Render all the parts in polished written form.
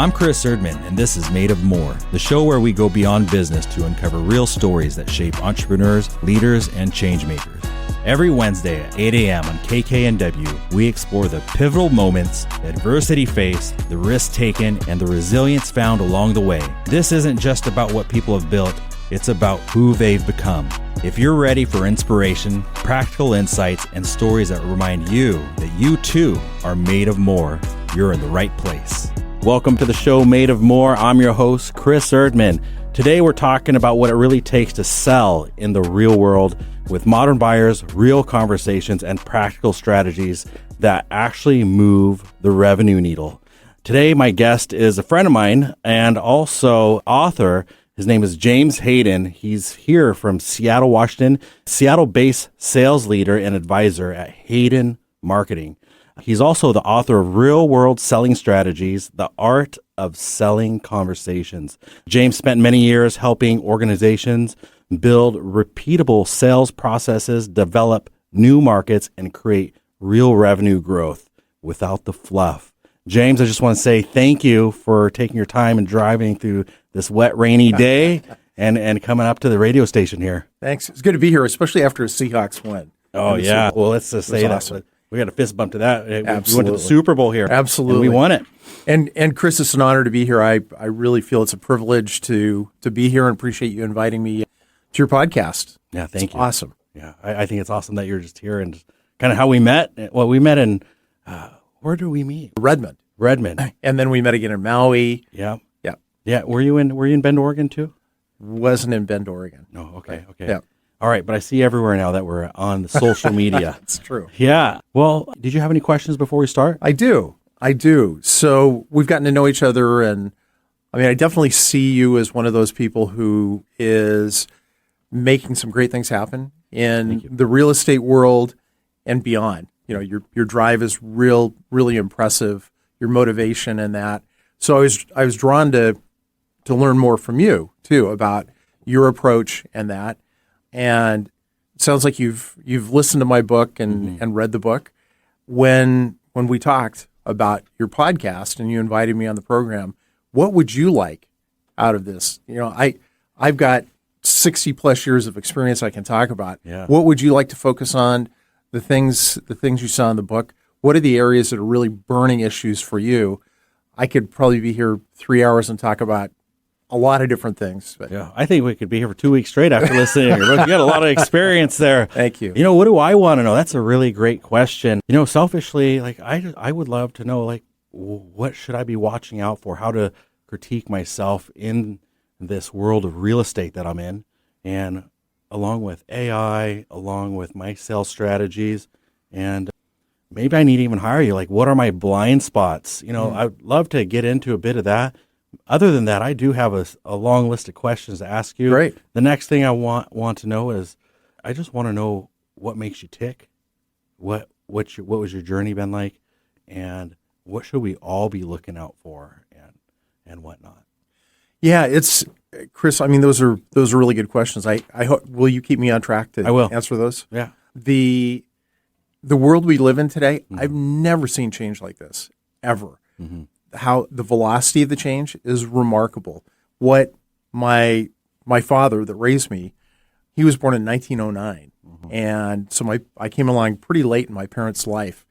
I'm Chris Erdmann, and this is Made of More, the show where we go beyond business to uncover real stories that shape entrepreneurs, leaders, and change makers. Every Wednesday at 8 a.m. on KKNW, we explore the pivotal moments, the adversity faced, the risks taken, and the resilience found along the way. This isn't just about what people have built, it's about who they've become. If you're ready for inspiration, practical insights, and stories that remind you that you too are made of more, you're in the right place. Welcome to the show Made of More. I'm your host, Chris Erdmann. Today we're talking about what it really takes to sell in the real world with modern buyers, real conversations, and practical strategies that actually move the revenue needle. Today my guest is a friend of mine and also author. His name is James Hayden. He's here from Seattle, Washington, Seattle-based sales leader and advisor at Hayden Marketing. He's also the author of Real World Selling Strategies, The Art of Selling Conversations. James spent many years helping organizations build repeatable sales processes, develop new markets, and create real revenue growth without the fluff. James, I just want to say thank you for taking your time and driving through this wet, rainy day and coming up to the radio station here. Thanks. It's good to be here, especially after a Seahawks win. Oh, yeah. Well, let's just say awesome. that. We got a fist bump to that. Absolutely. We went to the Super Bowl here. Absolutely. And we won it. And Chris, it's an honor to be here. I really feel it's a privilege to be here and appreciate you inviting me to your podcast. Yeah, thank you. Awesome. Yeah, I think it's awesome that you're just here and kind of how we met. Well, we met in, where did we meet? Redmond. And then we met again in Maui. Yeah. Yeah. Yeah. Were you in Bend, Oregon too? Wasn't in Bend, Oregon. No. Okay. Okay. Yeah. All right. But I see everywhere now that we're on the social media. That's true. Yeah. Well, did you have any questions before we start? I do. So we've gotten to know each other, and I mean, I definitely see you as one of those people who is making some great things happen in the real estate world and beyond. You know, your drive is really impressive. Your motivation in that. So I was drawn to learn more from you too about your approach and that. And it sounds like you've listened to my book and read the book. When we talked about your podcast and you invited me on the program, what would you like out of this? You know, I've got 60 plus years of experience I can talk about. Yeah. What would you like to focus on? The things you saw in the book. What are the areas that are really burning issues for you? I could probably be here 3 hours and talk about a lot of different things. But Yeah, I think we could be here for 2 weeks straight after listening to your book. You got a lot of experience there. Thank you. You know, what do I want to know? That's a really great question. You know, selfishly, like I would love to know, like, what should I be watching out for? How to critique myself in this world of real estate that I'm in, and along with AI, along with my sales strategies, and maybe I need to even hire you. Like, what are my blind spots? You know, I'd love to get into a bit of that. Other than that, I do have a long list of questions to ask you. Great. The next thing I want to know is, I just want to know what makes you tick. What was your journey been like, and what should we all be looking out for, and whatnot? Yeah, it's Chris. I mean, those are really good questions. I hope, will you keep me on track to I will answer those? Yeah. The world we live in today, I've never seen change like this ever. Mm-hmm. How the velocity of the change is remarkable. What my father that raised me, he was born in 1909, and so I came along pretty late in my parents' life.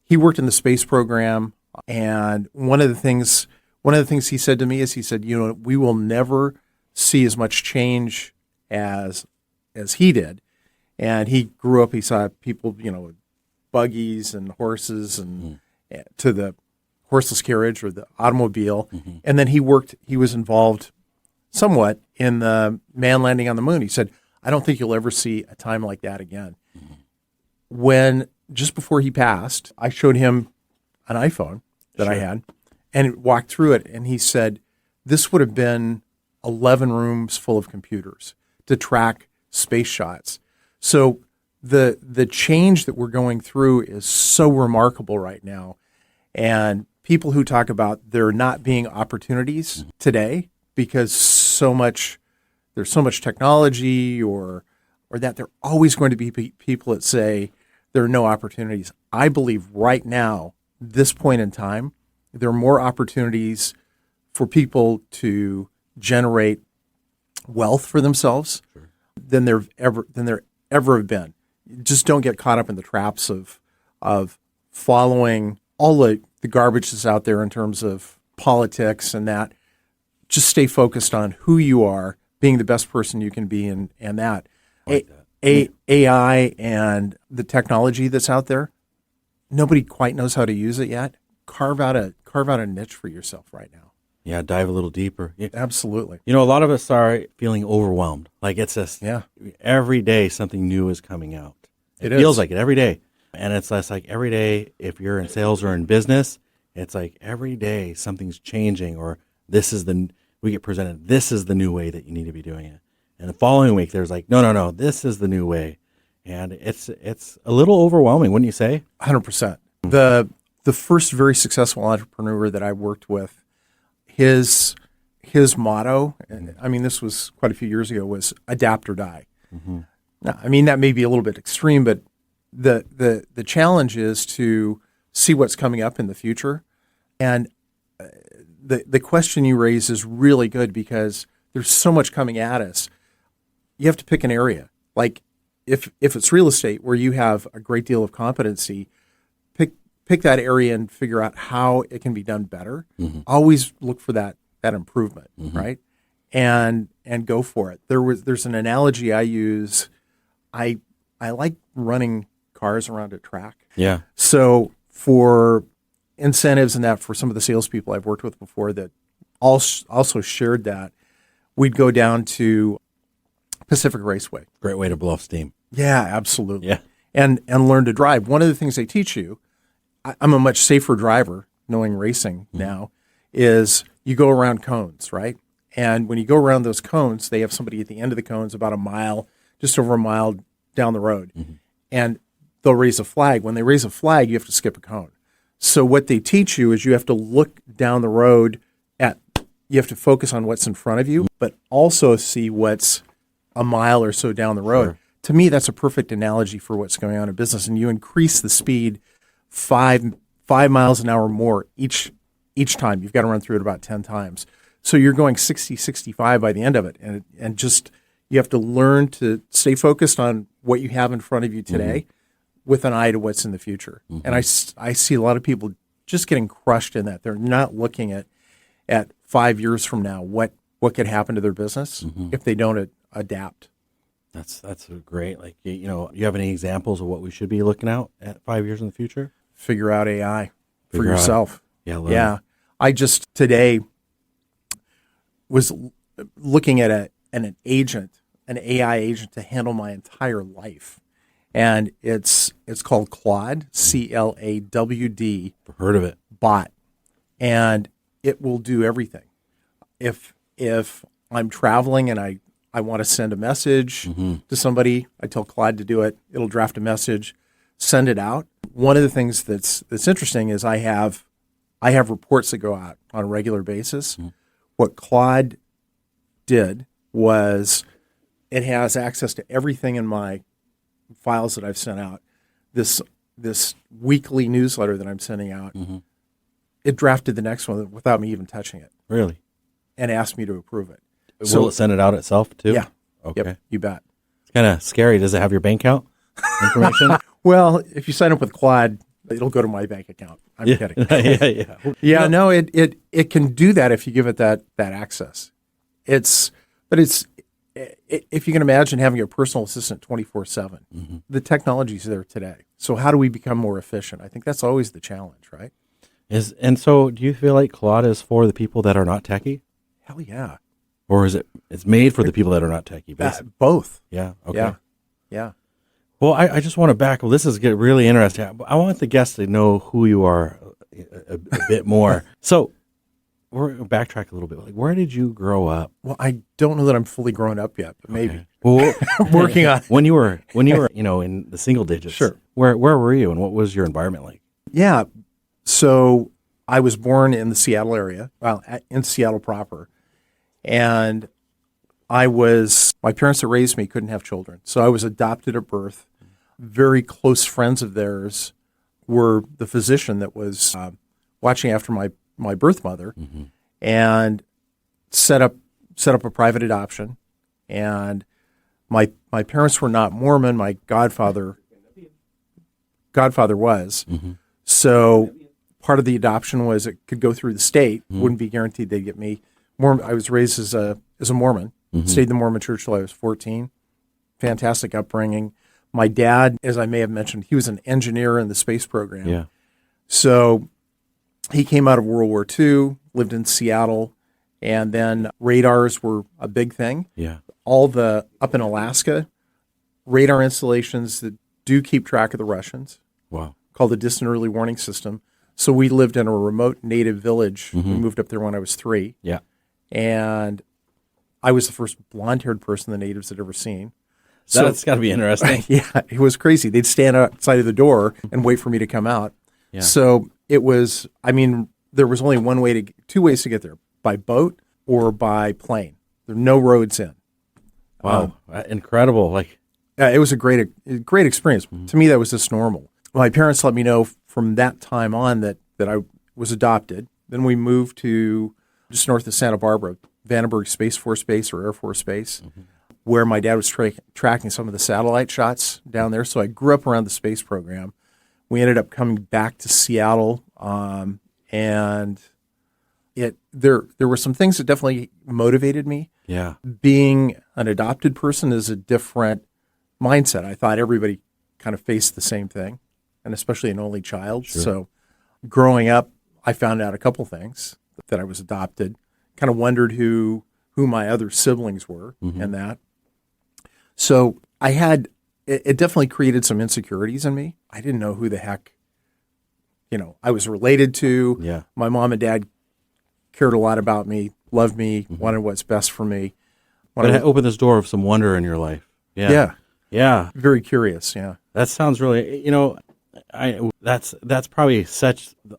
He worked in the space program, and one of the things he said to me is, he said, you know, we will never see as much change as he did. And he grew up, he saw people, you know, buggies and horses and to the horseless carriage or the automobile. And then he was involved somewhat in the man landing on the moon. He said, I don't think you'll ever see a time like that again. When just before he passed, I showed him an iPhone that I had and walked through it. And he said, this would have been 11 rooms full of computers to track space shots. So the change that we're going through is so remarkable right now. And people who talk about there not being opportunities today because there's so much technology or that, there are always going to be people that say there are no opportunities. I believe right now, this point in time, there are more opportunities for people to generate wealth for themselves than there ever have been. Just don't get caught up in the traps of following all the garbage that's out there in terms of politics and that. Just stay focused on who you are, being the best person you can be, and that. AI and the technology that's out there, nobody quite knows how to use it yet. Carve out a niche for yourself right now. Yeah, dive a little deeper. Absolutely. You know, a lot of us are feeling overwhelmed. Like it's just every day something new is coming out. It feels like it every day. And it's less like every day, if you're in sales or in business, it's like every day something's changing, or we get presented, this is the new way that you need to be doing it. And the following week, there's like, no, this is the new way. And it's a little overwhelming, wouldn't you say? 100%. The first very successful entrepreneur that I worked with, his motto, and I mean, this was quite a few years ago, was adapt or die. Mm-hmm. Now, I mean, that may be a little bit extreme, but the challenge is to see what's coming up in the future. And the question you raise is really good because there's so much coming at us. You have to pick an area. Like if it's real estate where you have a great deal of competency, pick that area and figure out how it can be done better. Mm-hmm. Always look for that improvement, mm-hmm. right? And go for it. There's an analogy I use. I like running cars around a track. Yeah. So for incentives and that, for some of the salespeople I've worked with before that also shared that, we'd go down to Pacific Raceway. Great way to blow off steam. Yeah, absolutely. Yeah. And learn to drive. One of the things they teach you, I'm a much safer driver, knowing racing now, is you go around cones, right? And when you go around those cones, they have somebody at the end of the cones about just over a mile down the road. Mm-hmm. And they'll raise a flag. When they raise a flag, you have to skip a cone. So what they teach you is you have to look down the road you have to focus on what's in front of you, but also see what's a mile or so down the road. Sure. To me, that's a perfect analogy for what's going on in business. And you increase the speed 5 miles an hour more each time. You've got to run through it about 10 times. So you're going 60, 65 by the end of it. And just you have to learn to stay focused on what you have in front of you today with an eye to what's in the future. Mm-hmm. And I see a lot of people just getting crushed in that. They're not looking at 5 years from now what could happen to their business if they don't adapt. That's great. Like, you have any examples of what we should be looking out at 5 years in the future? Figure out AI for yourself. Yeah. I just today was looking at an AI agent to handle my entire life. And it's called Claude, CLAWD. Heard of it. Bot. And it will do everything. If I'm traveling and I want to send a message to somebody, I tell Claude to do it. It'll draft a message, send it out. One of the things that's interesting is I have reports that go out on a regular basis. Mm-hmm. What Claude did was it has access to everything in my files that I've sent out. This weekly newsletter that I'm sending out, it drafted the next one without me even touching it. Really? And asked me to approve it. Will it send it out itself too? Yeah. Okay. Yep, you bet. It's kind of scary. Does it have your bank account information? Well, if you sign up with Claude, it'll go to my bank account. I'm kidding. Yeah. No, it can do that if you give it that access. If you can imagine having a personal assistant 24/7, the technology's there today. So how do we become more efficient? I think that's always the challenge, right? And so do you feel like Claude is for the people that are not techie? Hell yeah. Or is it's made for the people that are not techie? Both. Yeah. Okay. Yeah. Well, I just want to back. Well, this is getting really interesting. I want the guests to know who you are a bit more. So we're going to backtrack a little bit. Like, where did you grow up? Well, I don't know that I'm fully grown up yet, but maybe. Okay. Well, I'm working on it. When you were, in the single digits. Sure. Where were you, and what was your environment like? Yeah. So I was born in the Seattle area, in Seattle proper. And my parents that raised me couldn't have children. So I was adopted at birth. Very close friends of theirs were the physician that was watching after my birth mother. and set up a private adoption. And my parents were not Mormon. My godfather was. Mm-hmm. So part of the adoption was it could go through the state. Wouldn't be guaranteed they'd get me. I was raised as a Mormon. Stayed in the Mormon church till I was 14. Fantastic upbringing. My dad, as I may have mentioned, he was an engineer in the space program. Yeah. So he came out of World War II, lived in Seattle, and then radars were a big thing. Yeah. Up in Alaska, radar installations that do keep track of the Russians. Wow. Called the Distant Early Warning System. So we lived in a remote native village. We moved up there when I was 3. Yeah. And I was the first blonde-haired person the natives had ever seen. That's got to be interesting. Yeah, it was crazy. They'd stand outside of the door and wait for me to come out. Yeah. So it was, there was only two ways to get there, by boat or by plane. There were no roads in. Wow. Incredible. It was a great experience. To me, that was just normal. My parents let me know from that time on that I was adopted. Then we moved to just north of Santa Barbara, Vandenberg Space Force Base or Air Force Base, where my dad was tracking some of the satellite shots down there. So I grew up around the space program. We ended up coming back to Seattle, and there were some things that definitely motivated me. Yeah. Being an adopted person is a different mindset. I thought everybody kind of faced the same thing, and especially an only child. Sure. So growing up, I found out a couple things that I was adopted. Kind of wondered who my other siblings were and that. So it definitely created some insecurities in me. I didn't know who the heck, I was related to. Yeah. My mom and dad cared a lot about me, loved me, wanted what's best for me. But it opened this door of some wonder in your life. Yeah. Yeah. Yeah. Very curious. Yeah. That sounds really, that's probably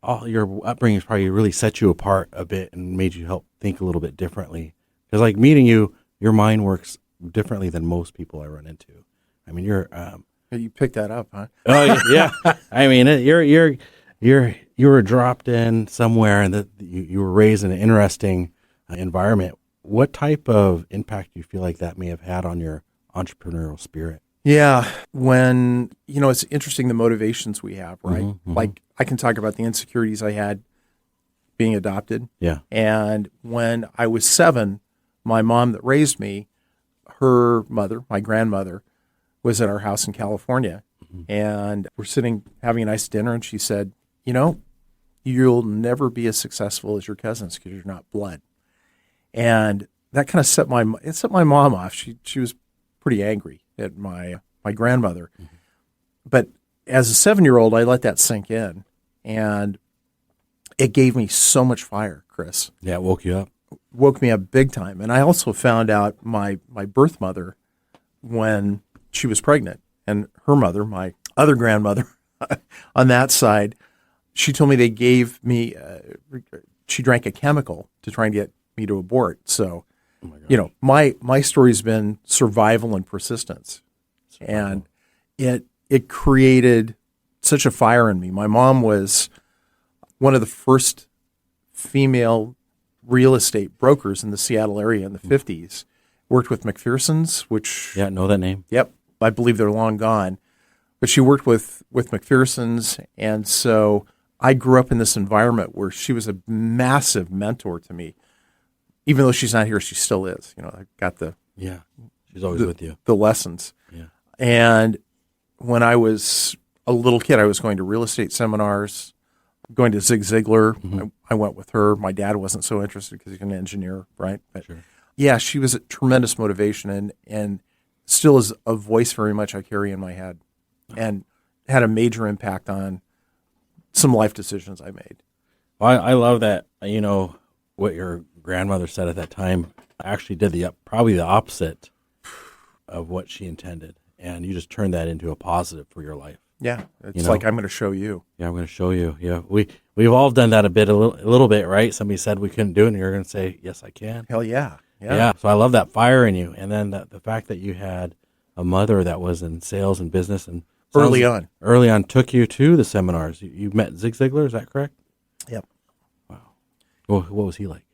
all your upbringing probably really set you apart a bit and made you help think a little bit differently. Because like meeting you, your mind works differently than most people I run into. I mean, you're. You picked that up, huh? Oh yeah. I mean, you were dropped in somewhere, and you were raised in an interesting environment. What type of impact do you feel like that may have had on your entrepreneurial spirit? Yeah, when it's interesting the motivations we have, right? Like I can talk about the insecurities I had being adopted. Yeah. And when I was 7, my mom that raised me, her mother, my grandmother, was at our house in California. And we're sitting having a nice dinner, and she said, you'll never be as successful as your cousins because you're not blood. And that kind of set my mom off. She was pretty angry at my grandmother. But as a 7-year-old, I let that sink in, and it gave me so much fire, Chris. Yeah, it woke you up. Woke me up big time. And I also found out my birth mother when she was pregnant, and her mother, my other grandmother on that side, she told me they gave me, she drank a chemical to try and get me to abort. So, my story's been survival and persistence. And it created such a fire in me. My mom was one of the first female real estate brokers in the Seattle area in the 50s. Worked with McPherson's, which... Yeah, know that name. Yep. I believe they're long gone. But she worked with McPherson's, and so I grew up in this environment where she was a massive mentor to me. Even though she's not here, she still is. I got Yeah, she's always with you. The lessons. Yeah. And when I was a little kid, I was going to real estate seminars, going to Zig Ziglar. I went with her. My dad wasn't so interested because he's an engineer, right? But Sure. yeah, she was a tremendous motivation and still is a voice very much I carry in my head, and had a major impact on some life decisions I made. Well, I love that, what your grandmother said at that time actually did probably the opposite of what she intended. And you just turned that into a positive for your life. Yeah. It's like, I'm going to show you. Yeah, I'm going to show you. Yeah. We've all done that a little bit, right? Somebody said we couldn't do it, and you're going to say, yes, I can. Hell yeah. Yeah. So I love that fire in you. And then the fact that you had a mother that was in sales and business and early on took you to the seminars. You met Zig Ziglar, is that correct? Yep. Wow. Well, what was he like?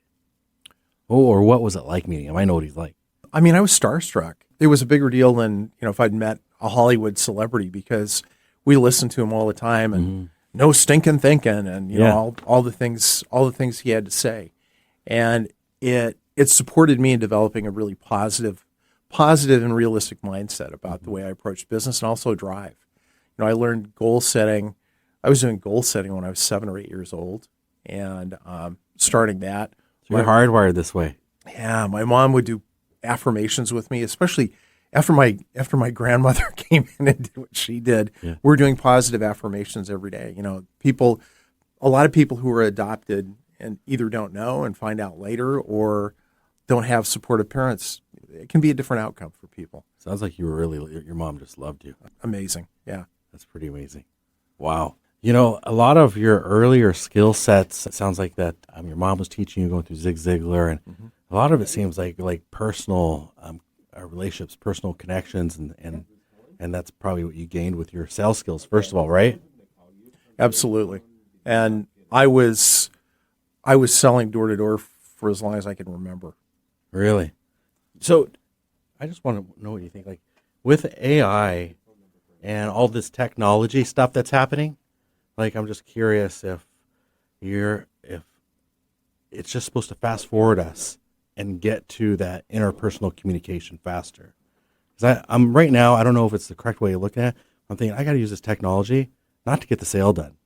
Oh, or what was it like meeting him? I know what he's like. I mean, I was starstruck. It was a bigger deal than, if I'd met a Hollywood celebrity, because we listened to him all the time, and no stinking thinking, and all the things he had to say, and it supported me in developing a really positive and realistic mindset about the way I approach business, and also drive. I learned goal setting. I was doing goal setting when I was 7 or 8 years old, and starting that. So you're hardwired this way. Yeah, my mom would do affirmations with me, especially after my grandmother came in and did what she did. Yeah. We're doing positive affirmations every day. A lot of people who are adopted and either don't know and find out later, or don't have supportive parents. It can be a different outcome for people. Sounds like your mom just loved you. Amazing. Yeah. That's pretty amazing. Wow. A lot of your earlier skill sets, it sounds like that your mom was teaching you, going through Zig Ziglar, and a lot of it seems like personal relationships, personal connections, and that's probably what you gained with your sales skills, first of all, right? Absolutely. And I was selling door to door for as long as I can remember. Really? So I just want to know what you think. Like, with AI and all this technology stuff that's happening, like, I'm just curious if it's just supposed to fast forward us and get to that interpersonal communication faster. Because I'm right now, I don't know if it's the correct way of looking at it. I'm thinking I got to use this technology not to get the sale done,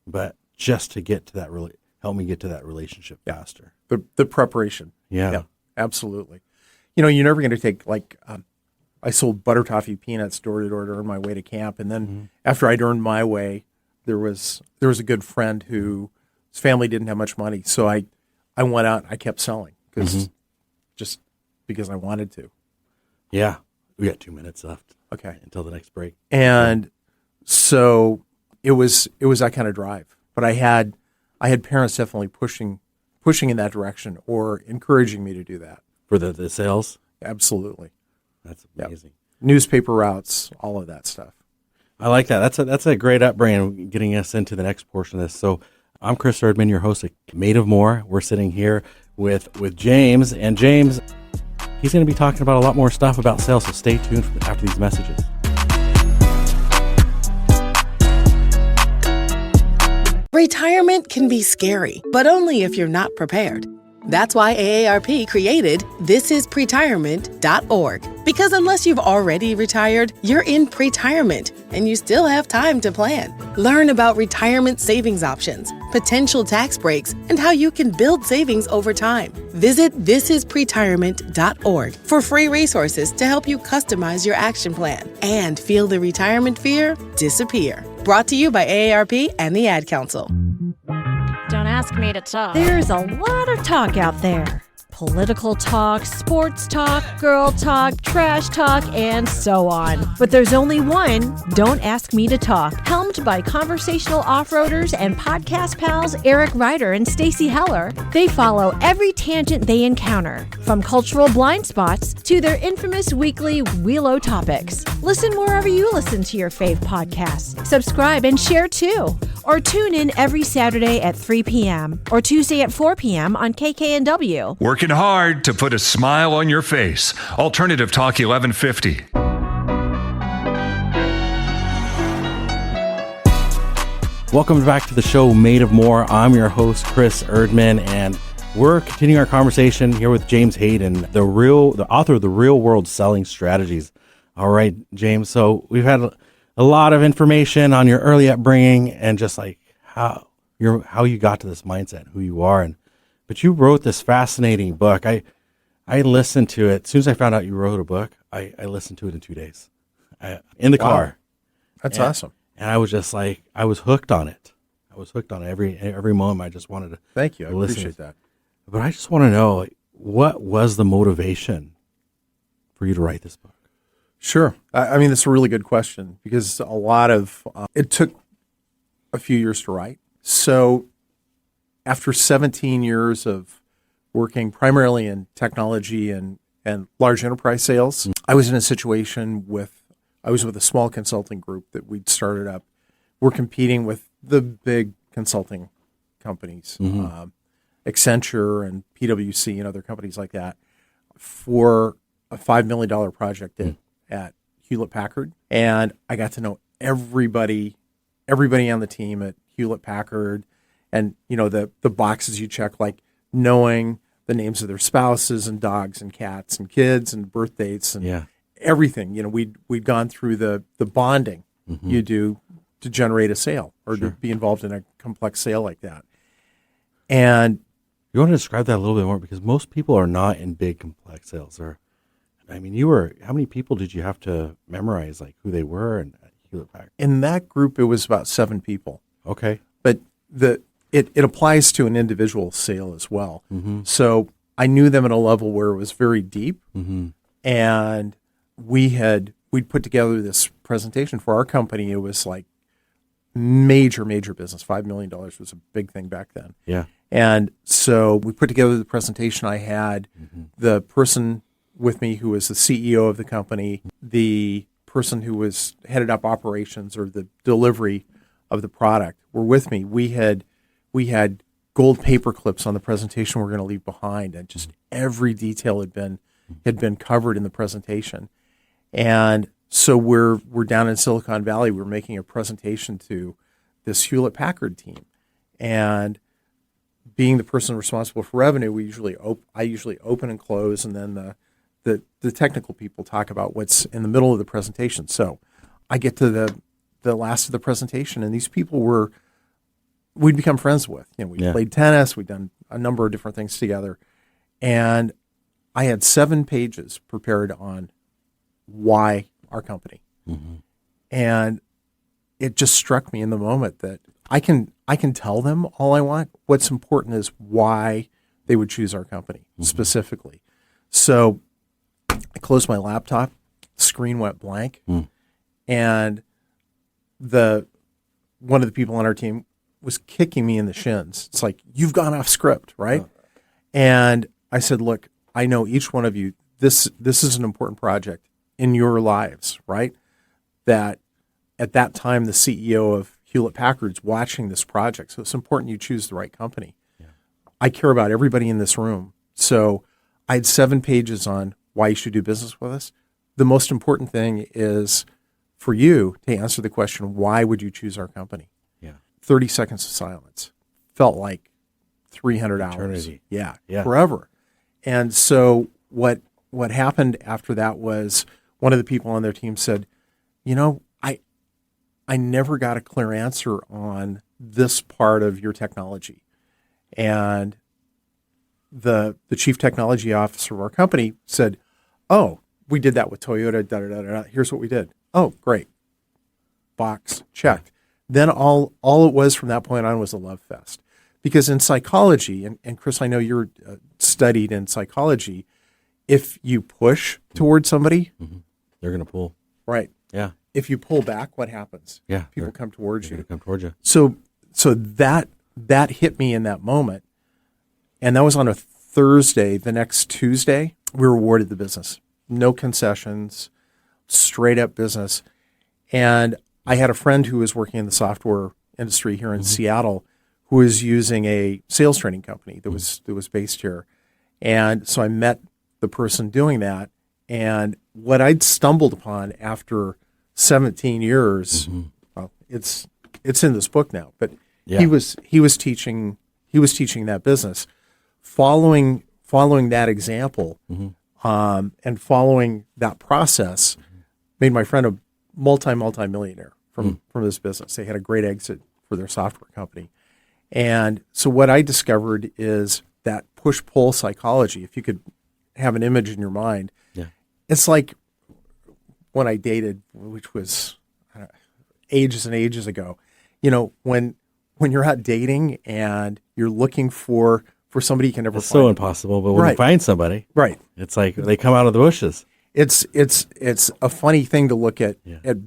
but just to get to that, help me get to that relationship faster. The preparation. Yeah, absolutely. You're never going to take, I sold butter toffee peanuts door to door to earn my way to camp, and then after I'd earned my way, there was a good friend whose family didn't have much money, so I went out and I kept selling just because I wanted to. Yeah, we got 2 minutes left. Okay, until the next break. And so it was that kind of drive, but I had parents definitely pushing in that direction, or encouraging me to do that for the sales. Absolutely, that's amazing. Yep. Newspaper routes, all of that stuff. I like that. That's a great upbringing, getting us into the next portion of this. So I'm Chris Erdmann, your host at Made of More. We're sitting here with James, and James, he's going to be talking about a lot more stuff about sales, so stay tuned after these messages. Retirement can be scary, but only if you're not prepared. That's why AARP created thisispretirement.org. Because unless you've already retired, you're in pretirement, and you still have time to plan. Learn about retirement savings options, potential tax breaks, and how you can build savings over time. Visit thisispretirement.org for free resources to help you customize your action plan and feel the retirement fear disappear. Brought to you by AARP and the Ad Council. Don't ask me to talk. There's a lot of talk out there. Political talk, sports talk, girl talk, trash talk, and so on. But there's only one, Don't Ask Me to Talk, helmed by conversational off-roaders and podcast pals Eric Ryder and Stacy Heller. They follow every tangent they encounter, from cultural blind spots to their infamous weekly Wheelo topics. Listen wherever you listen to your fave podcasts. Subscribe and share too. Or tune in every Saturday at 3 p.m. or Tuesday at 4 p.m. on KKNW. Working hard to put a smile on your face. Alternative Talk 1150. Welcome back to the show, Made of More. I'm your host, Chris Erdmann, and we're continuing our conversation here with James Hayden, the author of the Real World Selling Strategies. All right, James. So we've had a lot of information on your early upbringing and just like how you got to this mindset, who you are, but you wrote this fascinating book. I listened to it as soon as I found out you wrote a book. I listened to it in 2 days, in the car. That's awesome. And I was just like, I was hooked on it. I was hooked on every moment. I just wanted to. Thank you. I appreciate that. But I just want to know, like, what was the motivation for you to write this book? Sure. I mean, that's a really good question, because a lot of it took a few years to write. So after 17 years of working primarily in technology and large enterprise sales, I was in a situation I was with a small consulting group that we'd started up. We're competing with the big consulting companies. Accenture and PwC and other companies like that for a $5 million project at Hewlett Packard. And I got to know everybody on the team at Hewlett Packard, and the boxes you check, like knowing the names of their spouses and dogs and cats and kids and birth dates and everything. We'd gone through the bonding you do to generate a sale or to be involved in a complex sale like that. And you want to describe that a little bit more, because most people are not in big complex sales. How many people did you have to memorize, like who they were and Hewlett Packard? In that group, it was about 7 people. Okay. But it applies to an individual sale as well. So I knew them at a level where it was very deep, and we'd put together this presentation for our company. It was like major business. $5 million was a big thing back then. Yeah. And so we put together the presentation. I had the person with me who was the CEO of the company, the person who was headed up operations or the delivery of the product were with me. We had gold paper clips on the presentation we're going to leave behind, and just every detail had been covered in the presentation. And so we're down in Silicon Valley. We're making a presentation to this Hewlett Packard team, and being the person responsible for revenue, I usually open and close, and then the technical people talk about what's in the middle of the presentation. So I get to the last of the presentation, and these people we'd become friends with. We played tennis, we'd done a number of different things together, and I had 7 pages prepared on why our company. And it just struck me in the moment that I can tell them all I want. What's important is why they would choose our company specifically. So I closed my laptop, the screen went blank, and one of the people on our team was kicking me in the shins. It's like, you've gone off script, right? And I said, look, I know each one of you, this is an important project in your lives, right? That at that time, the CEO of Hewlett Packard's watching this project. So it's important you choose the right company. I care about everybody in this room. So I had 7 pages on why you should do business with us. The most important thing is for you to answer the question, why would you choose our company? 30 seconds of silence. Felt like 300 hours. Eternity. Yeah, forever. And so what happened after that was one of the people on their team said, I never got a clear answer on this part of your technology. And the chief technology officer of our company said, oh, we did that with Toyota, here's what we did. Oh, great. Box checked. Then all it was from that point on was a love fest. Because in psychology, and Chris, I know you're studied in psychology, if you push towards somebody, they're going to pull. Right. Yeah. If you pull back, what happens? Yeah. People come towards you. Come towards you. So that hit me in that moment. And that was on a Thursday. The next Tuesday, we were awarded the business. No concessions, straight up business. And I had a friend who was working in the software industry here in Seattle who was using a sales training company that was based here. And so I met the person doing that. And what I'd stumbled upon after 17 years, well, it's in this book now, but he was teaching that business, following that example, and following that process, made my friend a multi-millionaire from this business. They had a great exit for their software company. And so what I discovered is that push-pull psychology. If you could have an image in your mind, it's like when I dated, which was ages and ages ago. When you're out dating and you're looking for somebody you can never it's find. so impossible, but when you find somebody, right, it's like they come out of the bushes. It's a funny thing to look at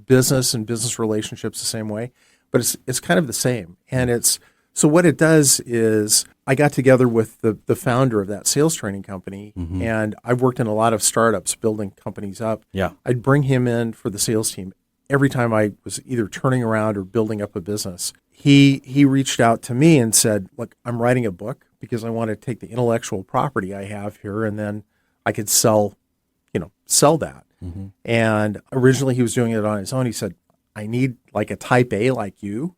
business and business relationships the same way, but it's kind of the same. And so what it does is I got together with the founder of that sales training company, and I've worked in a lot of startups building companies up. Yeah. I'd bring him in for the sales team every time I was either turning around or building up a business. He reached out to me and said, look, I'm writing a book because I want to take the intellectual property I have here, and then I could sell that. And originally he was doing it on his own. He said, I need like a type A like you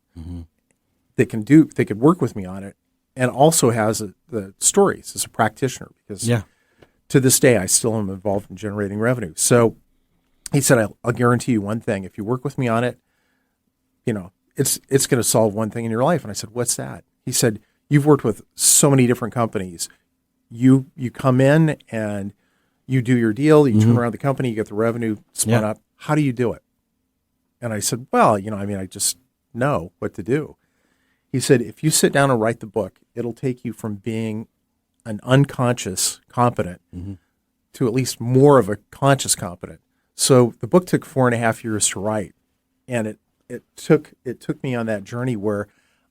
that could work with me on it, and also has the stories as a practitioner, because to this day I still am involved in generating revenue. So he said, I'll guarantee you one thing. If you work with me on it, it's going to solve one thing in your life. And I said, what's that? He said, you've worked with so many different companies. You come in and you do your deal, you turn around the company, you get the revenue spun up. How do you do it? And I said, well, I just know what to do. He said, if you sit down and write the book, it'll take you from being an unconscious competent to at least more of a conscious competent. So the book took 4.5 years to write. And it took me on that journey where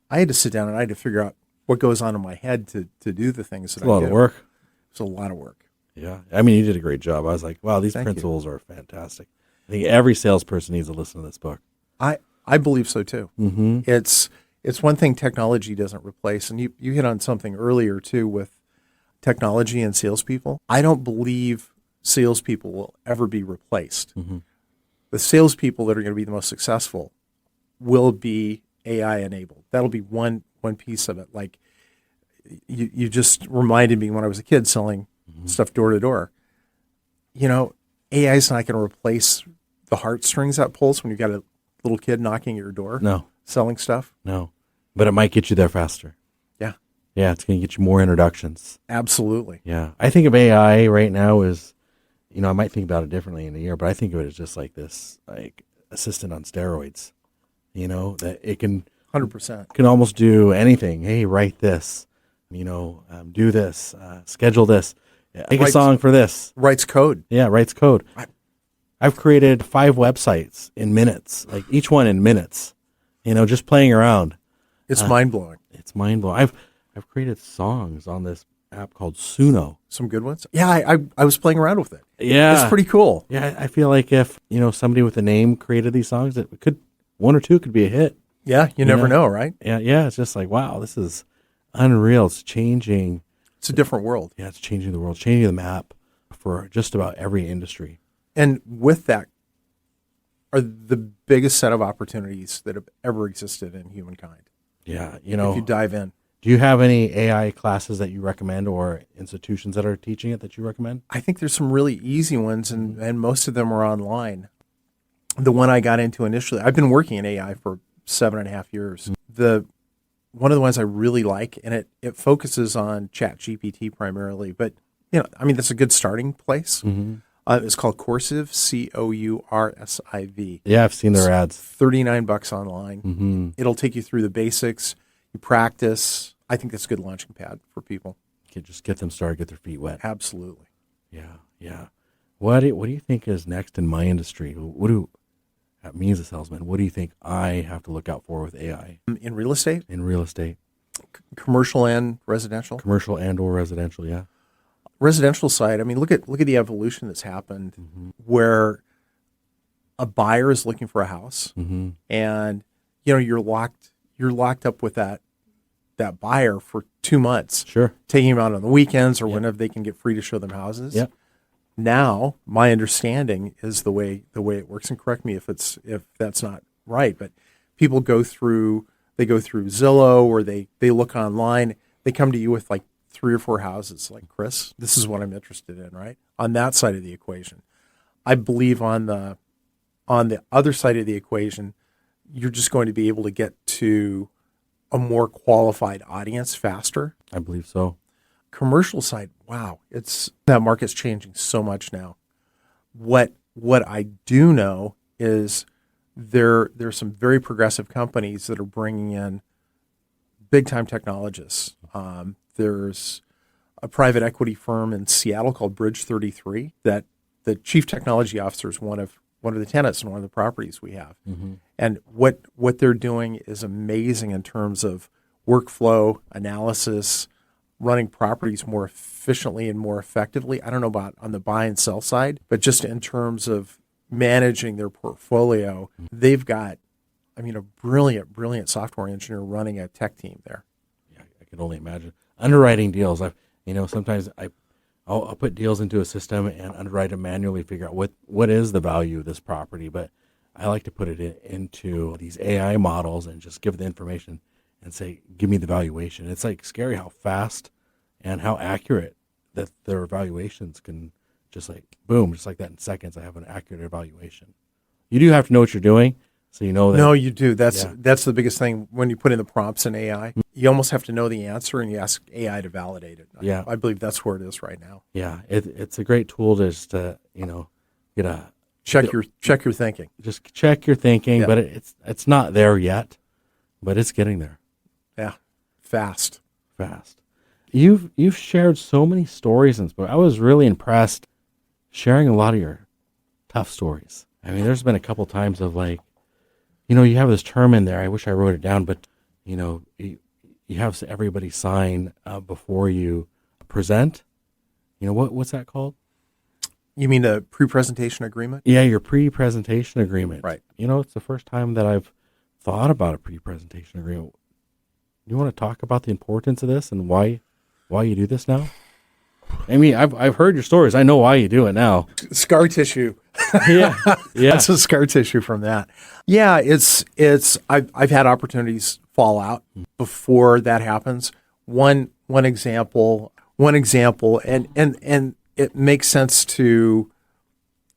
I had to sit down and I had to figure out what goes on in my head to do the things that I do. It's a lot of work. It's a lot of work. Yeah. I mean, you did a great job. I was like, wow, these principles are fantastic. I think every salesperson needs to listen to this book. I believe so too. It's one thing technology doesn't replace. And you hit on something earlier too with technology and salespeople. I don't believe salespeople will ever be replaced. The salespeople that are going to be the most successful will be AI enabled. That'll be one piece of it. Like you just reminded me when I was a kid selling stuff door to door. AI is not going to replace the heartstrings that pulls when you've got a little kid knocking at your door. No. Selling stuff. No. But it might get you there faster. Yeah. Yeah, it's going to get you more introductions. Absolutely. Yeah. I think of AI right now as, I might think about it differently in a year, but I think of it as just like this, like assistant on steroids, that it can 100% can almost do anything. Hey, write this, do this, schedule this, make a song for this. Writes code. Yeah, writes code. I've created 5 websites in minutes, like each one in minutes, just playing around. It's mind-blowing. It's mind-blowing. I've created songs on this app called Suno. Some good ones? Yeah, I was playing around with it. Yeah. It's pretty cool. Yeah, I feel like if, somebody with a name created these songs, it could, 1 or 2 could be a hit. Yeah, you never know, right? Yeah, it's just like, wow, this is unreal. It's changing. It's a different world. Yeah, it's changing the world, changing the map for just about every industry. And with that are the biggest set of opportunities that have ever existed in humankind. Yeah, if you dive in. Do you have any AI classes that you recommend or institutions that are teaching it that you recommend? I think there's some really easy ones, and most of them are online. The one I got into initially, I've been working in AI for 7.5 years. One of the ones I really like, and it focuses on ChatGPT primarily, but that's a good starting place. It's called Coursive, Coursiv. Yeah, I've seen their ads. $39 online. It'll take you through the basics. You practice. I think that's a good launching pad for people. You can just get them started, get their feet wet. Absolutely. Yeah. What do you think is next in my industry? That means a salesman. What do you think I have to look out for with AI? In real estate? In real estate. Commercial and residential? Commercial and or residential, yeah. Residential side, look at the evolution that's happened where a buyer is looking for a house and you're locked up with that buyer for 2 months. Sure. Taking them out on the weekends or whenever they can get free to show them houses. Yep. Now, my understanding is the way it works, and correct me if that's not right, but people go through Zillow or they look online, they come to you with like 3 or 4 houses, like, Chris, this is what I'm interested in, right? On that side of the equation. I believe on the other side of the equation, you're just going to be able to get to a more qualified audience faster. I believe so. Commercial side, wow, that market's changing so much now. What I do know is there's some very progressive companies that are bringing in big time technologists. There's a private equity firm in Seattle called Bridge 33 that the chief technology officer is one of the tenants in one of the properties we have. And what they're doing is amazing in terms of workflow analysis, running properties more efficiently and more effectively. I don't know about on the buy and sell side, but just in terms of managing their portfolio, they've got, a brilliant software engineer running a tech team there. Yeah, I can only imagine. underwriting deals. Sometimes I'll put deals into a system and underwrite them manually, figure out what is the value of this property. But I like to put it into these AI models and just give the information and say, give me the valuation. It's like scary how fast and how accurate that their evaluations can just like, boom, just like that in seconds, I have an accurate evaluation. You do have to know what you're doing, so you know that. No, you do. That's the biggest thing when you put in the prompts in AI. You almost have to know the answer, and you ask AI to validate it. Yeah. I believe that's where it is right now. Yeah, it's a great tool to just get a check your thinking. Just check your thinking, Yeah. but it's not there yet, but it's getting there. Yeah, fast. You've shared so many stories in this book. I was really impressed sharing a lot of your tough stories. I mean, there's been a couple times of like, you have this term in there. I wish I wrote it down, but you have everybody sign before you present. What's that called? You mean a pre-presentation agreement? Yeah, your pre-presentation agreement. Right. It's the first time that I've thought about a pre-presentation agreement. You want to talk about the importance of this and why you do this now? I mean, I've heard your stories. I know why you do it now. Scar tissue. Yeah. That's a scar tissue from that. Yeah, I've had opportunities fall out before that happens. One example, and it makes sense to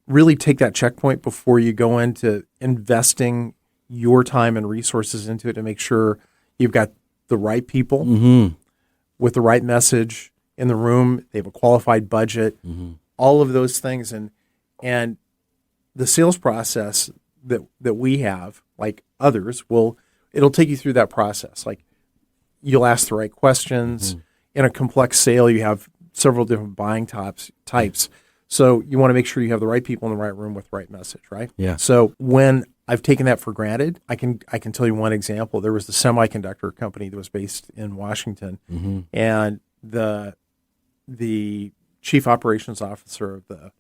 really take that checkpoint before you go into investing your time and resources into it to make sure you've got the right people with the right message in the room. They have a qualified budget, all of those things. And the sales process that we have, like others, it'll take you through that process. Like you'll ask the right questions. In a complex sale, you have several different buying types. So you want to make sure you have the right people in the right room with the right message, right? Yeah. So when I've taken that for granted, I can tell you one example. There was the semiconductor company that was based in Washington, and the chief operations officer of the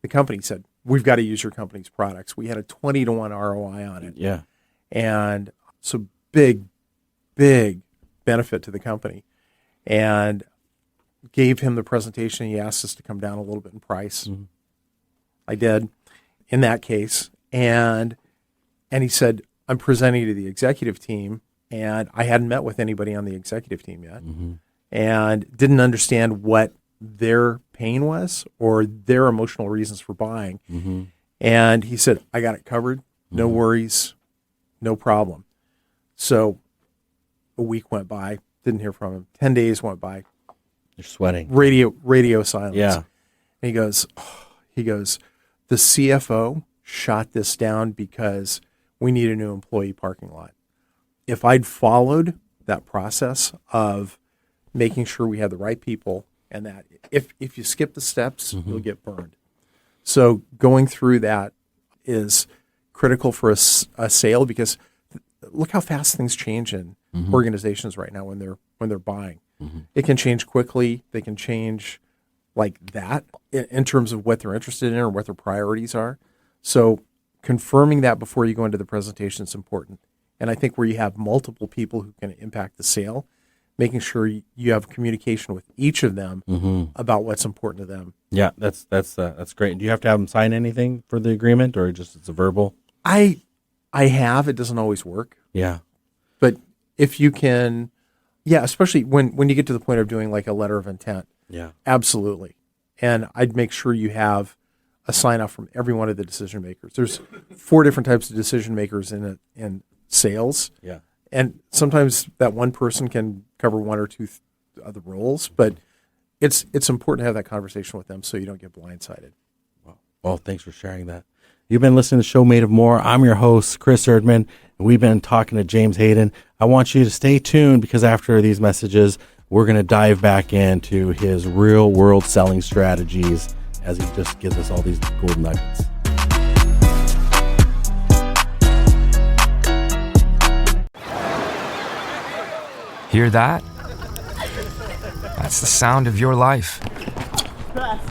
company said, "We've got to use your company's products." We had a 20-to-1 ROI on it. Yeah. And so big benefit to the company. And gave him the presentation. He asked us to come down a little bit in price. I did in that case. And he said, "I'm presenting to the executive team." And I hadn't met with anybody on the executive team yet and didn't understand what their pain was or their emotional reasons for buying. And he said, "I got it covered. No worries. No problem." So a week went by, didn't hear from him. 10 days went by. You're sweating. Radio silence. Yeah. And he goes, "The CFO shot this down because we need a new employee parking lot. If I'd followed that process of making sure we had the right people, and that if you skip the steps, you'll get burned." So going through that is critical for a sale, because look how fast things change in organizations right now when they're buying. It can change quickly. They can change like that in terms of what they're interested in or what their priorities are. So confirming that before you go into the presentation is important. And I think where you have multiple people who can impact the sale, making sure you have communication with each of them about what's important to them. Yeah, that's great. Do you have to have them sign anything for the agreement, or just it's a verbal? I have. It doesn't always work. Yeah. But if you can, especially when you get to the point of doing like a letter of intent. Yeah. Absolutely. And I'd make sure you have a sign off from every one of the decision makers. There's 4 different types of decision makers in sales. Yeah. And sometimes that one person can cover 1 or 2 other roles, but it's important to have that conversation with them so you don't get blindsided. Well, thanks for sharing that. You've been listening to the show Made of More. I'm your host, Chris Erdmann, and we've been talking to James Hayden. I want you to stay tuned, because after these messages, we're going to dive back into his real-world selling strategies as he just gives us all these gold nuggets. Hear that? That's the sound of your life.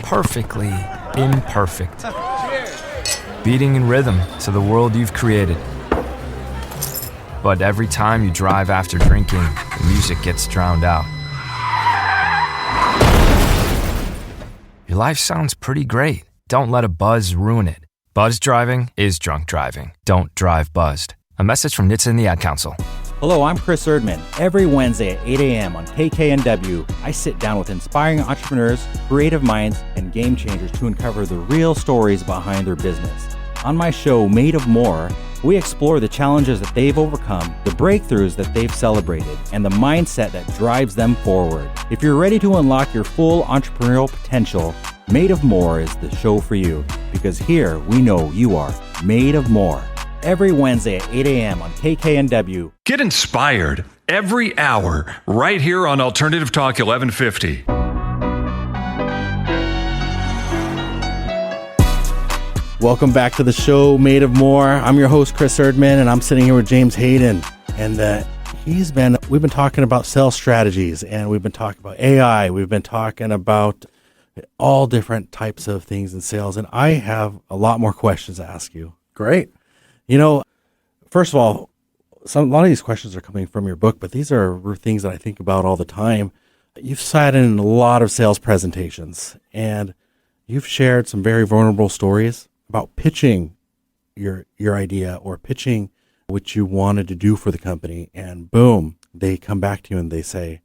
Perfectly imperfect. Beating in rhythm to the world you've created. But every time you drive after drinking, the music gets drowned out. your life sounds pretty great. Don't let a buzz ruin it. Buzz driving is drunk driving. Don't drive buzzed. A message from NHTSA and the Ad Council. Hello, I'm Chris Erdmann. Every Wednesday at 8 a.m. on KKNW, I sit down with inspiring entrepreneurs, creative minds, and game changers to uncover the real stories behind their business. On my show, Made of More, we explore the challenges that they've overcome, the breakthroughs that they've celebrated, and the mindset that drives them forward. If you're ready to unlock your full entrepreneurial potential, Made of More is the show for you, because here we know you are made of more. Every Wednesday at 8 a.m. on KKNW. Get inspired every hour right here on Alternative Talk 1150. Welcome back to the show, Made of More. I'm your host, Chris Erdmann, and I'm sitting here with James Hayden. And we've been talking about sales strategies, and we've been talking about AI. We've been talking about all different types of things in sales. And I have a lot more questions to ask you. Great. First of all, a lot of these questions are coming from your book, but these are things that I think about all the time. You've sat in a lot of sales presentations, and you've shared some very vulnerable stories about pitching your idea or pitching what you wanted to do for the company, and boom, they come back to you and they say,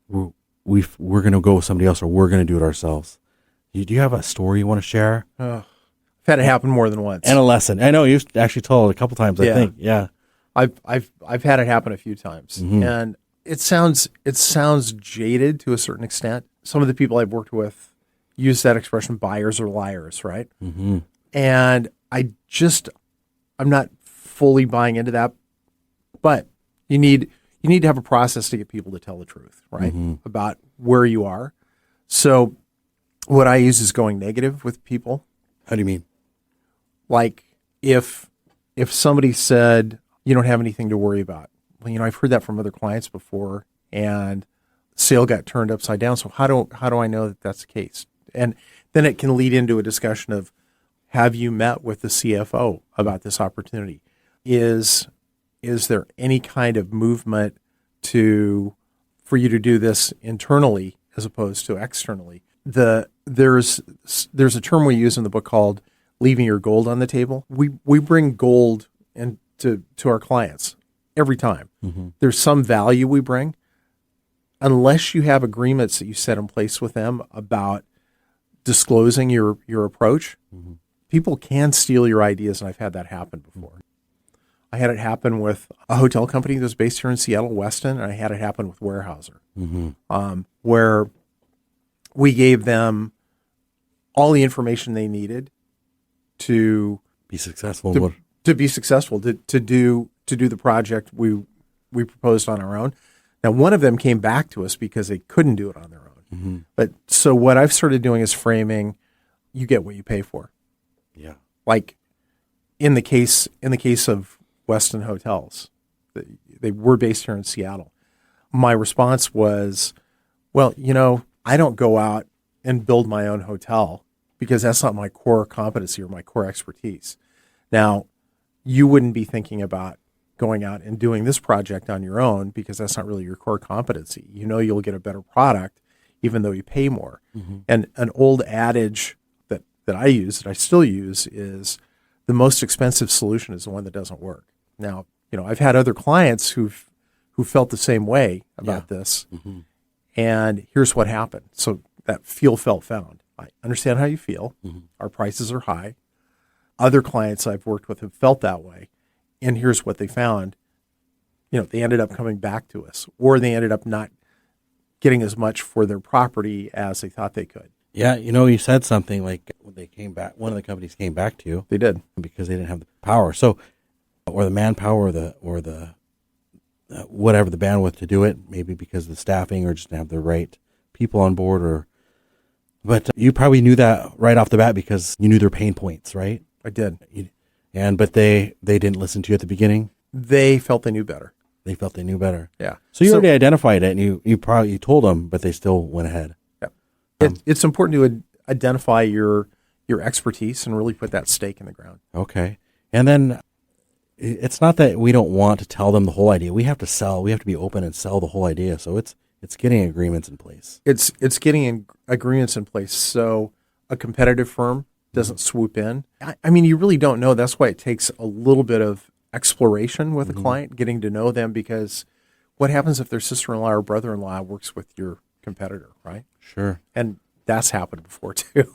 we're going to go with somebody else, or we're going to do it ourselves. Do you have a story you want to share? I've had it happen more than once. And a lesson. I know you've actually told it a couple times, I think. Yeah. I've had it happen a few times. Mm-hmm. And it sounds jaded to a certain extent. Some of the people I've worked with use that expression, buyers are liars, right? Mm-hmm. And I'm not fully buying into that, but you need to have a process to get people to tell the truth, right? Mm-hmm. About where you are. So what I use is going negative with people. How do you mean? Like if somebody said, you don't have anything to worry about. Well, I've heard that from other clients before, and sale got turned upside down. So how do I know that that's the case? And then it can lead into a discussion of, have you met with the CFO about this opportunity? Is there any kind of movement for you to do this internally as opposed to externally? There's a term we use in the book called leaving your gold on the table. We bring gold to our clients every time. Mm-hmm. There's some value we bring. Unless you have agreements that you set in place with them about disclosing your approach, mm-hmm. people can steal your ideas, and I've had that happen before. I had it happen with a hotel company that was based here in Seattle, Weston, and I had it happen with Weyerhaeuser, Mm-hmm. where we gave them all the information they needed to Be successful. to be successful, to do the project we proposed on our own. Now, one of them came back to us because they couldn't do it on their own. Mm-hmm. But so what I've started doing is framing, you get what you pay for. Yeah. Like in the case of Weston Hotels, they were based here in Seattle. My response was, well, I don't go out and build my own hotel because that's not my core competency or my core expertise. Now, you wouldn't be thinking about going out and doing this project on your own because that's not really your core competency. You'll get a better product even though you pay more. Mm-hmm. And an old adage that I use, that I still use, is the most expensive solution is the one that doesn't work. Now, I've had other clients who felt the same way about this. Mm-hmm. And here's what happened. So that feel, felt, found. I understand how you feel. Mm-hmm. Our prices are high. Other clients I've worked with have felt that way. And here's what they found. They ended up coming back to us, or they ended up not getting as much for their property as they thought they could. Yeah, you said something like when they came back, one of the companies came back to you. They did. Because they didn't have the power. So, or the manpower or the whatever, the bandwidth to do it, maybe because of the staffing or just didn't have the right people on board, but you probably knew that right off the bat because you knew their pain points, right? I did. But they didn't listen to you at the beginning. They felt they knew better. They felt they knew better. Yeah. So you already identified it, and you told them, but they still went ahead. Yeah. It's important to identify your expertise and really put that stake in the ground. Okay. And then it's not that we don't want to tell them the whole idea. We have to sell. We have to be open and sell the whole idea. So it's getting agreements in place. It's getting agreements in place. So a competitive firm doesn't swoop in. I mean, you really don't know. That's why it takes a little bit of exploration with a client, getting to know them, because what happens if their sister-in-law or brother-in-law works with your competitor, right? Sure. And that's happened before too.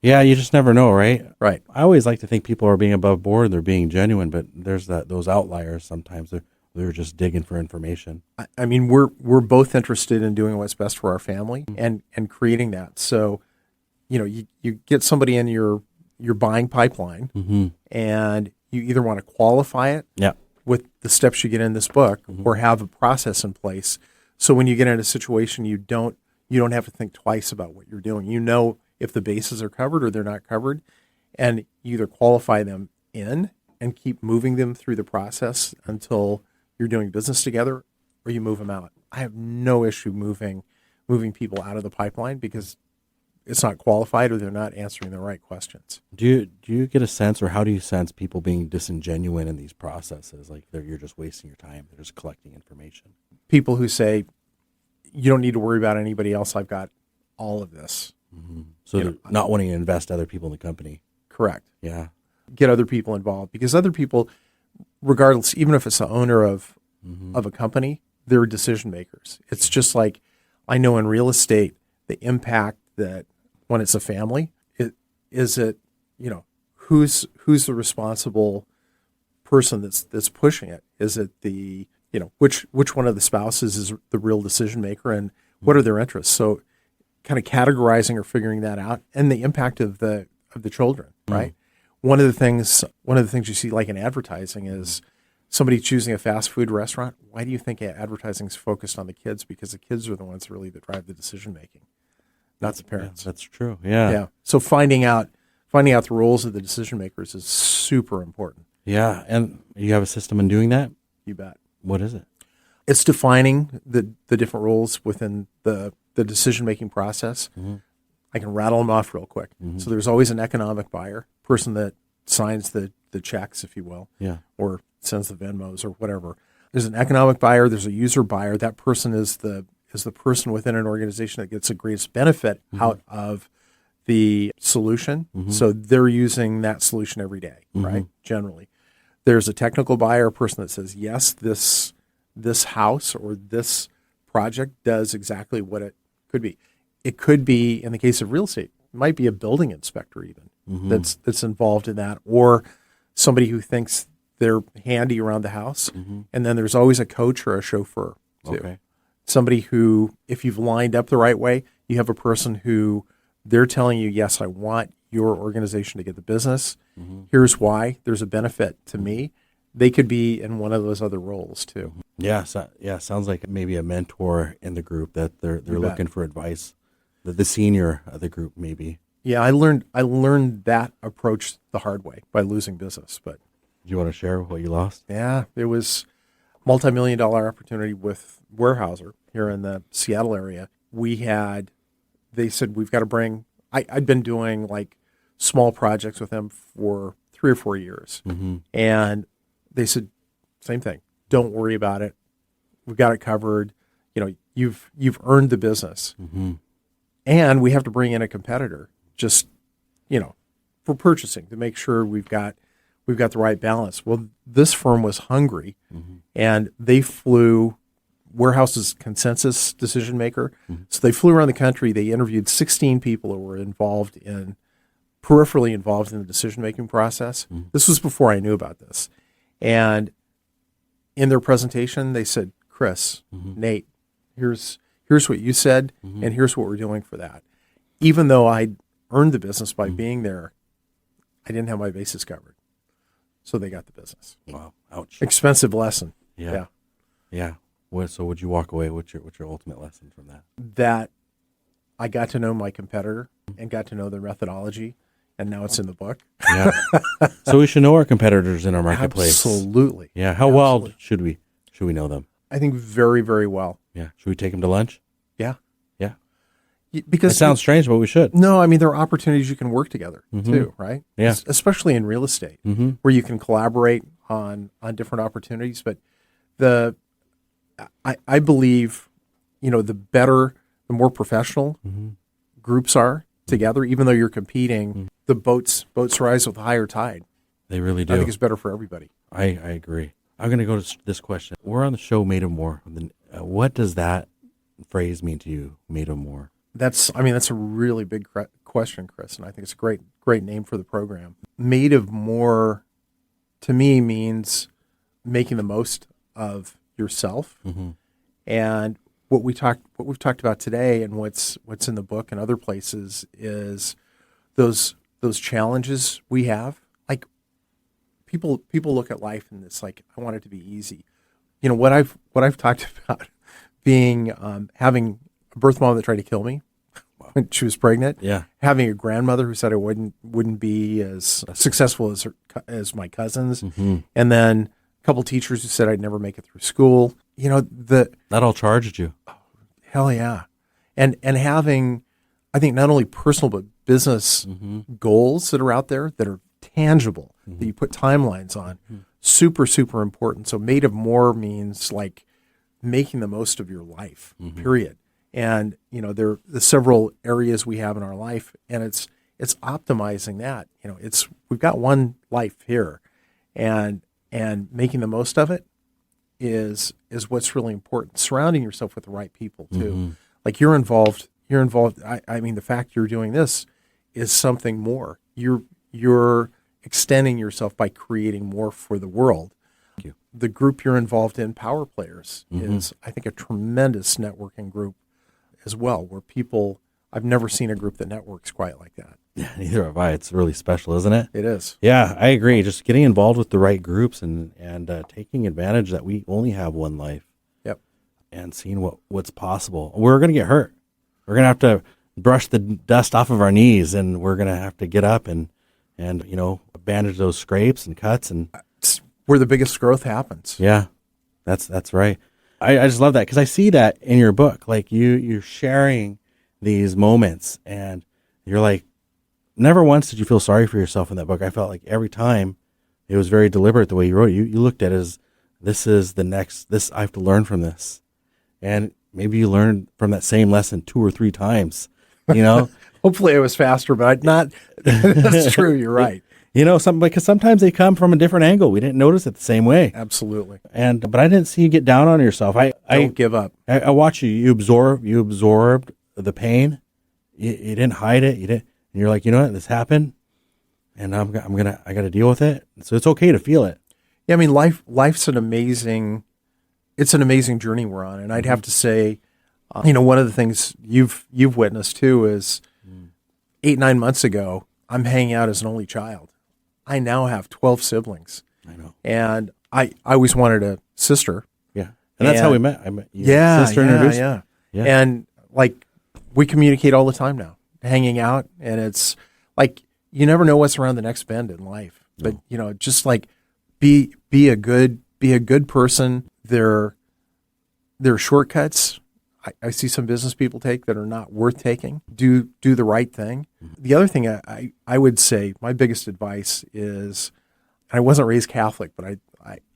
Yeah, you just never know, right? Right. I always like to think people are being above board, they're being genuine, but there's those outliers sometimes. They're just digging for information. I mean, we're both interested in doing what's best for our family and creating that. So, you get somebody in your buying pipeline, and you either want to qualify it with the steps you get in this book, or have a process in place. So when you get in a situation, you don't have to think twice about what you're doing. You know if the bases are covered or they're not covered, and you either qualify them in and keep moving them through the process until you're doing business together, or you move them out. I have no issue moving people out of the pipeline because it's not qualified or they're not answering the right questions. Do you get a sense, or how do you sense people being disingenuine in these processes? Like you're just wasting your time. They're just collecting information. People who say, you don't need to worry about anybody else. I've got all of this. So they're not wanting to invest other people in the company. Correct. Yeah. Get other people involved, because other people, regardless, even if it's the owner of a company, they're decision makers. It's just like, I know in real estate, the impact that when it's a family, who's the responsible person that's pushing it? Is it the, which one of the spouses is the real decision maker, and what are their interests? So kind of categorizing or figuring that out, and the impact of the children, right? One of the things you see, like in advertising, is somebody choosing a fast food restaurant. Why do you think advertising is focused on the kids? Because the kids are the ones really that drive the decision making, not the parents. That's true. Yeah. Yeah. So finding out the roles of the decision makers is super important. Yeah. And you have a system in doing that? You bet. What is it? It's defining the different roles within the decision making process. I can rattle them off real quick. So there's always an economic buyer, person that signs the checks, if you will, or sends the Venmos or whatever. There's an economic buyer. There's a user buyer. That person is the person within an organization that gets the greatest benefit out of the solution. So they're using that solution every day, right? Generally. There's a technical buyer, a person that says, yes, this house or this project does exactly what it could be. It could be, in the case of real estate, it might be a building inspector even that's involved in that, or somebody who thinks they're handy around the house. And then there's always a coach or a chauffeur too. Okay. Somebody who, if you've lined up the right way, you have a person who they're telling you, yes, I want your organization to get the business. Here's why. There's a benefit to me. They could be in one of those other roles too. Yeah. Sounds like maybe a mentor in the group, that they're looking for advice. The senior of the group, maybe. Yeah, I learned that approach the hard way by losing business. But Do you want to share what you lost? yeah, it was a multi-million-dollar opportunity with Weyerhaeuser here in the Seattle area. They said, we've got to bring, I'd been doing like small projects with them for 3 or 4 years. And they said, same thing, don't worry about it. We've got it covered. You've earned the business. And we have to bring in a competitor just, for purchasing, to make sure we've got the right balance. Well, this firm was hungry, and they flew Weyerhaeuser's consensus decision maker. So they flew around the country. They interviewed 16 people who were peripherally involved in the decision-making process. This was before I knew about this. And in their presentation, they said, Chris, Nate, here's what you said, and here's what we're doing for that. Even though I'd earned the business by being there, I didn't have my bases covered. So they got the business. Wow. Ouch. Expensive lesson. Yeah. So would you walk away? What's your ultimate lesson from that? That I got to know my competitor and got to know their methodology, and now it's in the book. Yeah. So we should know our competitors in our marketplace. Absolutely. Yeah. How well should we know them? I think very, very well. Yeah. Should we take them to lunch? Yeah. Yeah. Because it sounds strange, but we should. No, I mean, there are opportunities you can work together too, right? Yeah. Especially in real estate, where you can collaborate on different opportunities. But I believe, the more professional groups are, together, even though you're competing. The boats rise with a higher tide. They really do. I think it's better for everybody. I agree. I'm going to go to this question. We're on the show Made of More. What does that phrase mean to you, Made of More? That's a really big question, Chris, and I think it's a great name for the program. Made of More, to me, means making the most of yourself. And what we've talked about today, and what's in the book and other places, is those challenges we have. Like people look at life and it's like, I want it to be easy. You know what I've talked about being having a birth mom that tried to kill me when she was pregnant. Yeah. Having a grandmother who said I wouldn't be as successful as my cousins, and then a couple teachers who said I'd never make it through school. You know, that all charged you. Hell yeah, and having, I think, not only personal but business goals that are out there that are tangible, that you put timelines on. Super, super important. So Made of More means like making the most of your life, period. And, you know, there are the several areas we have in our life, and it's optimizing that. You know, we've got one life here, and making the most of it is what's really important. Surrounding yourself with the right people too. Like you're involved. I mean, the fact you're doing this is something more. You're extending yourself by creating more for the world. Thank you. The group you're involved in, Power Players, is, I think, a tremendous networking group as well, where I've never seen a group that networks quite like that. Yeah, neither have I. It's really special, isn't it? It is. Yeah, I agree. Just getting involved with the right groups and taking advantage that we only have one life. Yep. And seeing what's possible. We're going to get hurt. We're going to have to brush the dust off of our knees, and we're going to have to get up and you know, bandage those scrapes and cuts, and it's where the biggest growth happens. Yeah, that's right. I just love that because I see that in your book. Like you're sharing these moments, and you're like, never once did you feel sorry for yourself in that book. I felt like every time it was very deliberate the way you wrote it. You looked at it as, this is the next, this I have to learn from this. And maybe you learned from that same lesson 2 or 3 times, you know? Hopefully it was faster, but not. That's true. You're right. You know, because sometimes they come from a different angle. We didn't notice it the same way. Absolutely. But I didn't see you get down on yourself. Don't give up. I watch you. You absorbed the pain. You didn't hide it. You didn't. And you're like, you know what? This happened, and I got to deal with it. So it's okay to feel it. Yeah, I mean, life's an amazing journey we're on, and I'd have to say, you know, one of the things you've witnessed too is 8-9 months ago, I'm hanging out as an only child. I now have 12 siblings. I know. And I always wanted a sister. Yeah. And that's how we met. I met you. Yeah. Sister introduced. Yeah. And like, we communicate all the time now, hanging out. And it's like, you never know what's around the next bend in life. But, you know, just like be a good person. There are shortcuts I see some business people take that are not worth taking. Do the right thing. The other thing I would say, my biggest advice is, and I wasn't raised Catholic, but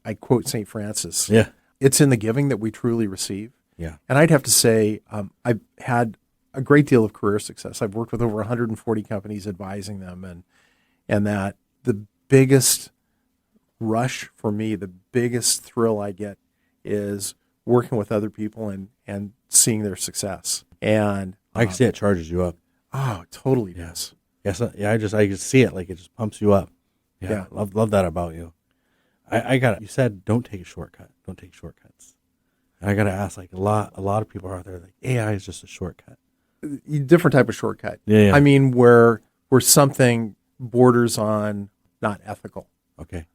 I quote St. Francis. Yeah. It's in the giving that we truly receive. Yeah. And I'd have to say, I've had a great deal of career success. I've worked with over 140 companies advising them, and that the biggest rush for me, the biggest thrill I get is working with other people and seeing their success. And I can see it charges you up. Oh, it totally does. Yes. Yeah. I just see it. Like it just pumps you up. Yeah. Love that about you. You said, don't take a shortcut. Don't take shortcuts. And I got to ask, like a lot of people are out there like AI is just a shortcut. Different type of shortcut. Yeah. I mean, where something borders on not ethical. Okay.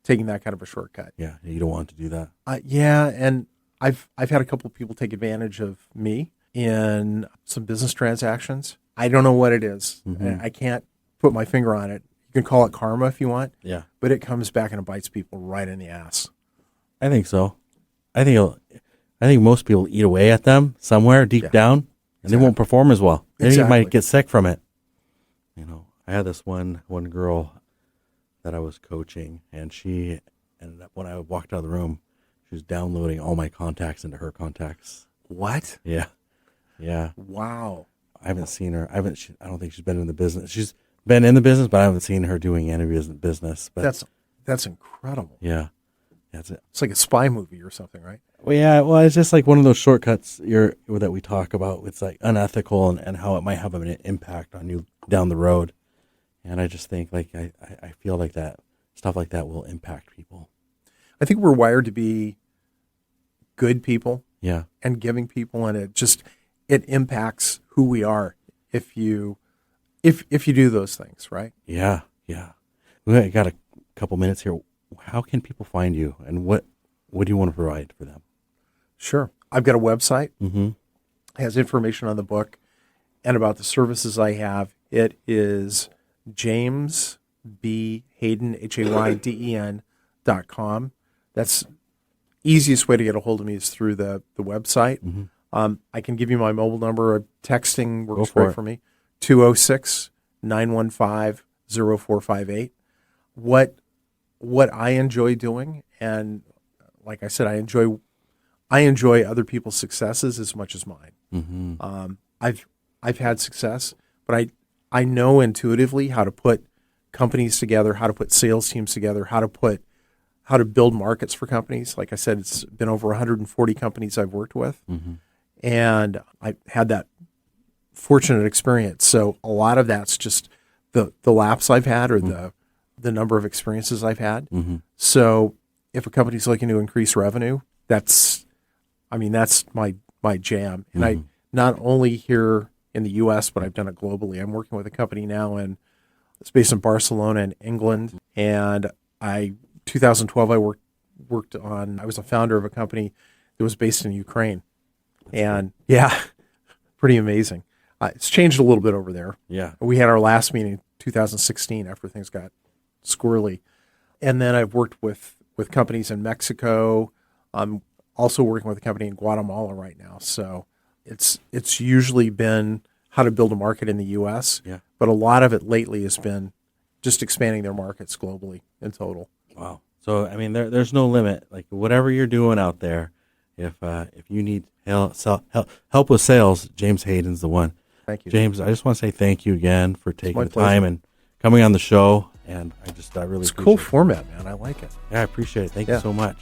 Taking that kind of a shortcut. Yeah. You don't want to do that. Yeah. And I've had a couple of people take advantage of me in some business transactions. I don't know what it is. Mm-hmm. I can't put my finger on it. You can call it karma if you want. Yeah. But it comes back and it bites people right in the ass. I think so. I think most people eat away at them somewhere deep down, and they won't perform as well. Maybe you might get sick from it. You know, I had this one girl that I was coaching, and she ended up, when I walked out of the room, she was downloading all my contacts into her contacts. What? Yeah. Yeah. Wow. I haven't seen her. I don't think she's been in the business. She's been in the business, but I haven't seen her doing any business. But that's incredible. yeah, that's it. It's like a spy movie or something, right? Well, yeah. Well, it's just like one of those shortcuts that we talk about. It's like unethical and how it might have an impact on you down the road. And I just think like I feel like that stuff like that will impact people. I think we're wired to be good people. Yeah. And giving people, and it impacts who we are if you do those things, right? Yeah. Yeah. We got a couple minutes here. How can people find you, and what do you want to provide for them? Sure. I've got a website. Mm-hmm. It has information on the book and about the services I have. It is James B. Hayden, HAYDEN.com. That's easiest way to get a hold of me is through the website. Mm-hmm. I can give you my mobile number. Texting works great for me. 206-915-0458. What I enjoy doing, and like I said, I enjoy other people's successes as much as mine. Mm-hmm. I've had success, but I know intuitively how to put companies together, how to put sales teams together, how to build markets for companies. Like I said, it's been over 140 companies I've worked with, Mm-hmm. and I had that fortunate experience. So a lot of that's just the laps I've had, or the number of experiences I've had. Mm-hmm. So if a company's looking to increase revenue, that's my jam. And I not only here in the U.S., but I've done it globally. I'm working with a company now, and it's based in Barcelona in England. And 2012, I worked on. I was a founder of a company that was based in Ukraine, and yeah, pretty amazing. It's changed a little bit over there. Yeah, we had our last meeting in 2016 after things got squirrely, and then I've worked with companies in Mexico. I'm also working with a company in Guatemala right now. So it's usually been how to build a market in the U.S. Yeah. But a lot of it lately has been just expanding their markets globally in total. Wow. So I mean, there's no limit. Like whatever you're doing out there, if you need help with sales, James Hayden's the one. Thank you, James. I just want to say thank you again for taking the pleasure. time and coming on the show. And I really it's a appreciate cool it. format, man. I like it. Yeah, I appreciate it. Thank Yeah. you so much.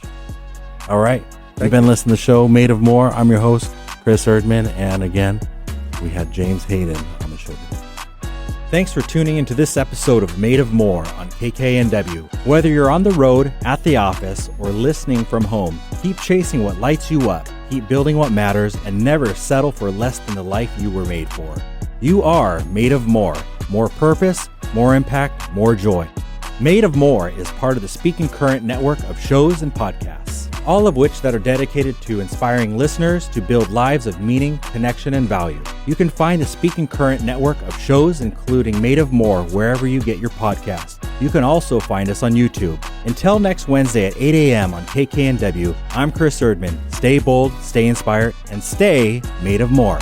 All right. You've Thank been listening to the show Made of More. I'm your host, Chris Erdmann. And again, we had James Hayden on the show today. Thanks for tuning into this episode of Made of More on KKNW. Whether you're on the road, at the office, or listening from home, keep chasing what lights you up, keep building what matters, and never settle for less than the life you were made for. You are made of more. More purpose, more impact, more joy. Made of More is part of the Speaking Current network of shows and podcasts, all of which that are dedicated to inspiring listeners to build lives of meaning, connection, and value. You can find the Speaking Current network of shows, including Made of More, wherever you get your podcast. You can also find us on YouTube. Until next Wednesday at 8 a.m. on KKNW, I'm Chris Erdmann. Stay bold, stay inspired, and stay made of more.